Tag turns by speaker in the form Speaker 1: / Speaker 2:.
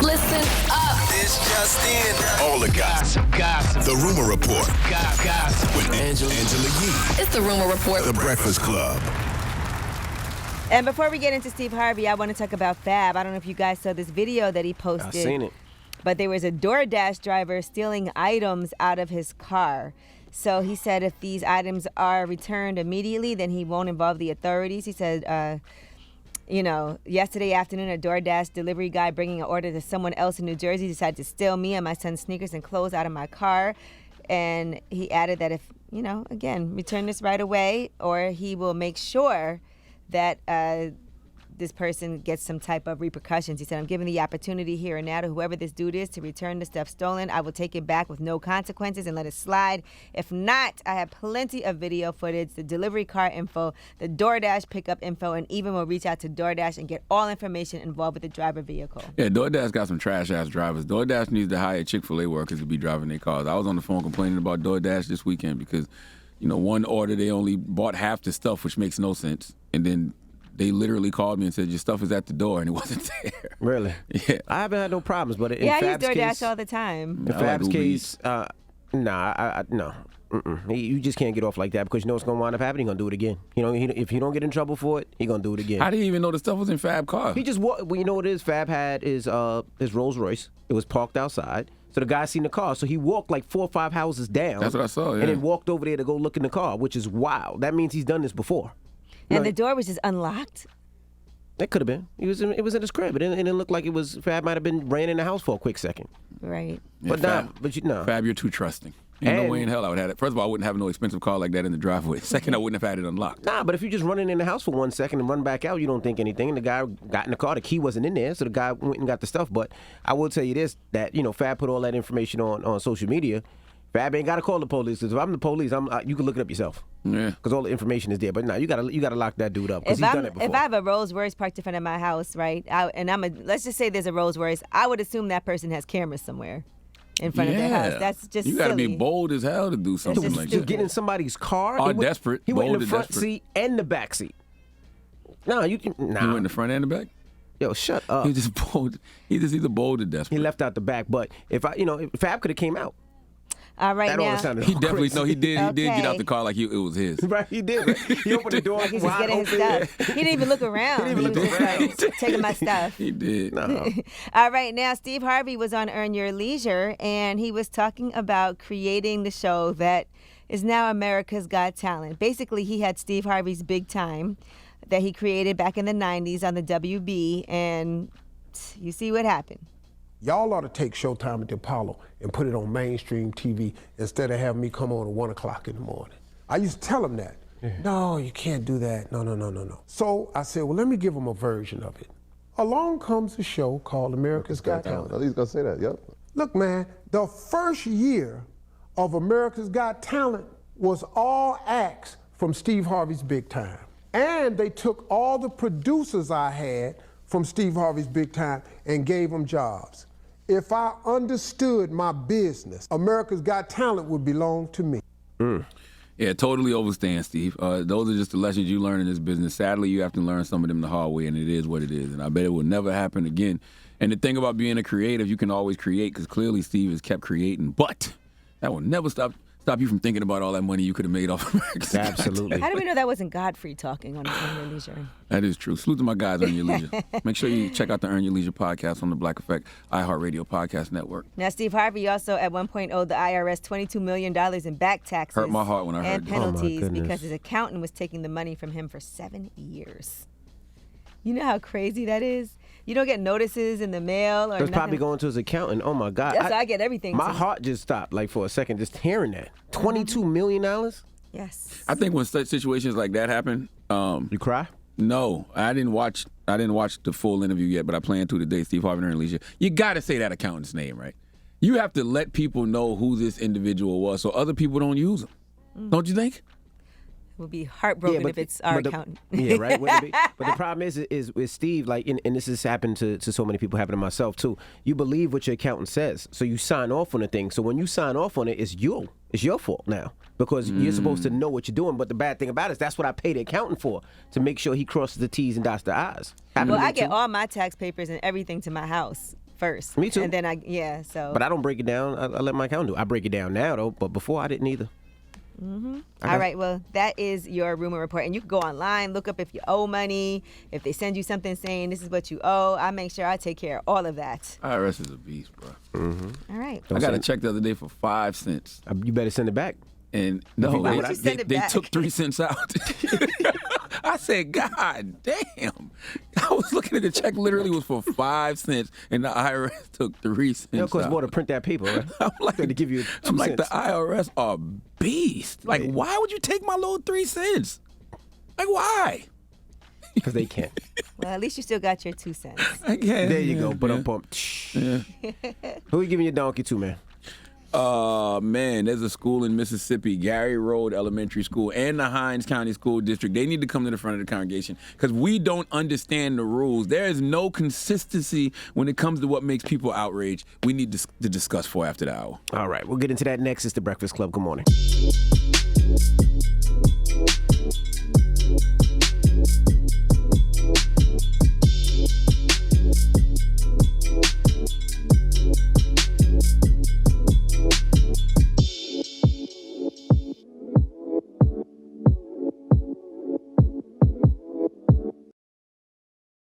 Speaker 1: Listen up.
Speaker 2: It's just in.
Speaker 3: All the gossip. The Rumor Report. Gossip. With Angela Yee.
Speaker 1: It's the Rumor Report.
Speaker 3: The Breakfast Club.
Speaker 4: And before we get into Steve Harvey, I want to talk about Fab. I don't know if you guys saw this video that he posted.
Speaker 5: I've seen it.
Speaker 4: But there was a DoorDash driver stealing items out of his car. So he said if these items are returned immediately, then he won't involve the authorities. He said, yesterday afternoon, a DoorDash delivery guy bringing an order to someone else in New Jersey decided to steal me and my son's sneakers and clothes out of my car. And he added that if, again, return this right away, or he will make sure that this person gets some type of repercussions. He said, I'm giving the opportunity here and now to whoever this dude is to return the stuff stolen. I will take it back with no consequences and let it slide. If not, I have plenty of video footage, the delivery car info, the DoorDash pickup info, and even will reach out to DoorDash and get all information involved with the driver vehicle.
Speaker 6: Yeah, DoorDash got some trash-ass drivers. DoorDash needs to hire Chick-fil-A workers to be driving their cars. I was on the phone complaining about DoorDash this weekend because, one order, they only bought half the stuff, which makes no sense. And then they literally called me and said, your stuff is at the door, and it wasn't there.
Speaker 5: Really?
Speaker 6: Yeah.
Speaker 5: I haven't had no problems, but in
Speaker 4: I use
Speaker 5: Fab's
Speaker 4: DoorDash
Speaker 5: case,
Speaker 4: all the time.
Speaker 5: In Fab's case, no. Mm-mm. You just can't get off like that because you know what's going to wind up happening. He's going to do it again. If he don't get in trouble for it, he's going to do it again.
Speaker 6: I didn't even know the stuff was in Fab's car.
Speaker 5: He just walked. Well, you know what it is? Fab had his Rolls Royce. It was parked outside. So the guy seen the car. So he walked like 4 or 5 houses down.
Speaker 6: That's what I saw, yeah.
Speaker 5: And then walked over there to go look in the car, which is wild. That means he's done this before.
Speaker 4: And the door was just unlocked?
Speaker 5: It could have been. It was in his crib. It looked like it was. Fab might have been ran in the house for a quick second.
Speaker 4: Right.
Speaker 6: Yeah,
Speaker 5: But
Speaker 6: Fab, you're too trusting. Ain't no way in hell I would have it. First of all, I wouldn't have no expensive car like that in the driveway. Second, I wouldn't have had it unlocked.
Speaker 5: Nah, but if you just running in the house for 1 second and run back out, you don't think anything. And the guy got in the car. The key wasn't in there, so the guy went and got the stuff. But I will tell you this, that, Fab put all that information on social media. Fab ain't got to call the police. If I'm the police, you can look it up yourself. Yeah. Because all the information is there. But you gotta lock that dude up because he's done it before.
Speaker 4: If I have a Rolls Royce parked in front of my house, right, let's just say there's a Rolls Royce, I would assume that person has cameras somewhere in front of their house. That's just
Speaker 6: You got to be bold as hell to do something like that.
Speaker 5: Just get in somebody's car.
Speaker 6: Or desperate.
Speaker 5: He went in the
Speaker 6: Bold
Speaker 5: front
Speaker 6: desperate.
Speaker 5: seat and the back seat. Nah.
Speaker 6: He went in the front and the back?
Speaker 5: Yo, shut up.
Speaker 6: He's just bold. He's either bold or desperate.
Speaker 5: He left out the back. But if Fab could have came out.
Speaker 4: All right,
Speaker 5: that
Speaker 4: now.
Speaker 5: all sounded
Speaker 6: He definitely,
Speaker 5: crazy.
Speaker 6: he did
Speaker 4: Okay.
Speaker 6: get out the car like it was his.
Speaker 5: Right, he did. Right? He opened the door.
Speaker 4: Like he's just
Speaker 5: wide
Speaker 4: getting his
Speaker 5: open.
Speaker 4: stuff. He didn't even look around.
Speaker 5: He didn't even
Speaker 4: was
Speaker 5: look
Speaker 4: just like, taking my stuff.
Speaker 6: He did.
Speaker 5: No.
Speaker 4: All right, now Steve Harvey was on Earn Your Leisure, and he was talking about creating the show that is now America's Got Talent. Basically, he had Steve Harvey's Big Time that he created back in the 90s on the WB, and you see what happened.
Speaker 7: Y'all ought to take Showtime at the Apollo and put it on mainstream TV instead of having me come on at 1 o'clock in the morning. I used to tell them that. Yeah. No, you can't do that. No. So I said, well, let me give them a version of it. Along comes a show called America's Got Talent.
Speaker 8: I think he's going to say that, yep.
Speaker 7: Look, man, the first year of America's Got Talent was all acts from Steve Harvey's Big Time. And they took all the producers I had from Steve Harvey's Big Time and gave them jobs. If I understood my business, America's Got Talent would belong to me.
Speaker 6: Yeah, totally overstand, Steve. Those are just the lessons you learn in this business. Sadly, you have to learn some of them the hard way, and it is what it is. And I bet it will never happen again. And the thing about being a creative, you can always create, because clearly Steve has kept creating. But that will never stop you from thinking about all that money you could have made off America's Got Talent.
Speaker 5: Absolutely.
Speaker 4: How do we know that wasn't Godfrey talking on Earn Your Leisure?
Speaker 6: That is true. Salute to my guys, Earn Your Leisure. Make sure you check out the Earn Your Leisure podcast on the Black Effect iHeartRadio podcast network.
Speaker 4: Now, Steve Harvey also at one point owed the IRS $22 million in back taxes.
Speaker 6: Hurt my heart when I heard
Speaker 4: and
Speaker 6: that.
Speaker 4: penalties
Speaker 5: Oh, my goodness.
Speaker 4: because his accountant was taking the money from him for 7 years. You know how crazy that is? You don't get notices in the mail or
Speaker 5: That's
Speaker 4: nothing.
Speaker 5: probably going to his accountant. Oh, my God.
Speaker 4: Yes, I get everything.
Speaker 5: My
Speaker 4: too.
Speaker 5: heart just stopped, like, for a second, just hearing that. $22 million?
Speaker 4: Yes.
Speaker 6: I think when such situations like that happen,
Speaker 5: You cry?
Speaker 6: no, I didn't watch the full interview yet, but I plan to today. Steve Harvey and Earn Leisure. You got to say that accountant's name, right? You have to let people know who this individual was, so other people don't use them. Don't you think?
Speaker 4: We'll be heartbroken if it's our accountant.
Speaker 5: Yeah, right. But the problem is with Steve, like, and this has happened to so many people, happened to myself too. You believe what your accountant says, so you sign off on the thing. So when you sign off on it, it's your fault now because you're supposed to know what you're doing. But the bad thing about it is that's what I pay the accountant for, to make sure he crosses the T's and dots the I's.
Speaker 4: Well, I get all my tax papers and everything to my house first.
Speaker 5: Me too.
Speaker 4: And then so.
Speaker 5: But I don't break it down. I let my accountant do it. I break it down now, though, but before I didn't either.
Speaker 4: All right, well, that is your rumor report. And you can go online, look up if you owe money, if they send you something saying this is what you owe. I make sure I take care of all of that.
Speaker 6: IRS is a beast, bro.
Speaker 4: All right.
Speaker 6: I got a check the other day for 5 cents.
Speaker 5: You better send it back.
Speaker 6: And no,
Speaker 4: Why would you send it
Speaker 6: they
Speaker 4: back?
Speaker 6: took 3 cents out. I said, God damn. I was looking at the check, literally was for 5 cents, and the IRS took 3 cents
Speaker 5: Of course,
Speaker 6: out.
Speaker 5: more to print that paper, right?
Speaker 6: I'm like,
Speaker 5: to give you 2
Speaker 6: I'm like,
Speaker 5: cents.
Speaker 6: the IRS are beast. Like,
Speaker 5: Right.
Speaker 6: why would you take my little 3 cents? Like, why?
Speaker 5: Because they can't.
Speaker 4: Well, at least you still got your 2 cents.
Speaker 6: Again,
Speaker 5: There you go. But I'm pumped. Who you giving your donkey to, man?
Speaker 6: Man, there's a school in Mississippi, Gary Road Elementary School, and the Hinds County School District. They need to come to the front of the congregation because we don't understand the rules. There is no consistency when it comes to what makes people outraged. We need to discuss for after the hour.
Speaker 5: All right, we'll get into that next. It's the Breakfast Club. Good morning.